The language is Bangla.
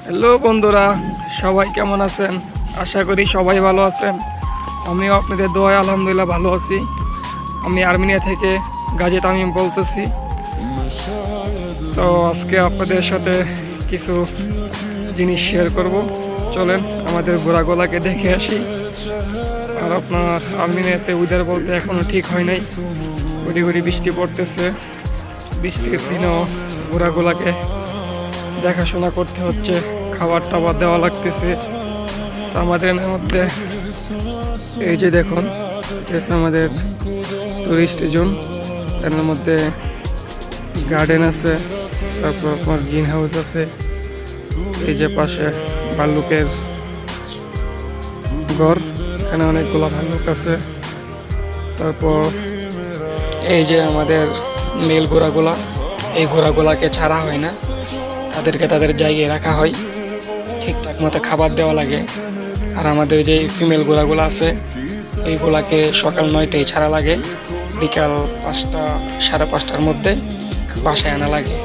হ্যালো বন্ধুরা, সবাই কেমন আছেন? আশা করি সবাই ভালো আছেন। আমিও আপনাদের দোয়ায় আলহামদুলিল্লাহ ভালো আছি। আমি আর্মেনিয়া থেকে গাজী তামিম বলতেছি। তো আজকে আপনাদের সাথে কিছু জিনিস শেয়ার করব। চলেন আমাদের ঘোরাগোলাকে দেখে আসি। আর আপনার আর্মেনিয়াতে ওয়েদার বলতে এখনও ঠিক হয় নাই, ঘুরি ঘুরি বৃষ্টি পড়তেছে। বৃষ্টির দিনেও ঘোরাগোলাকে দেখাশোনা করতে হচ্ছে, খাবার টাবার দেওয়া লাগতেছে। তো আমাদের মধ্যে এই যে দেখুন, এটা হচ্ছে আমাদের টুরিস্ট জোন। এর মধ্যে গার্ডেন আছে, তারপর আপনার গ্রিন হাউস আছে। এই যে পাশে ভাল্লুকের ঘর, এখানে অনেকগুলো ভাল্লুক আছে। তারপর এই যে আমাদের মেল ঘোড়াগুলা, এই ঘোড়াগুলাকে ছাড়া হয় না, তাদেরকে তাদের জায়গায় রাখা হয়, ঠিকঠাক মতো খাবার দেওয়া লাগে। আর আমাদের যে ফিমেল ঘোড়াগুলো আছে, এইগুলাকে সকাল 9টায় ছাড়া লাগে, বিকাল 5টা 5:30টার মধ্যে বাসায় আনা লাগে।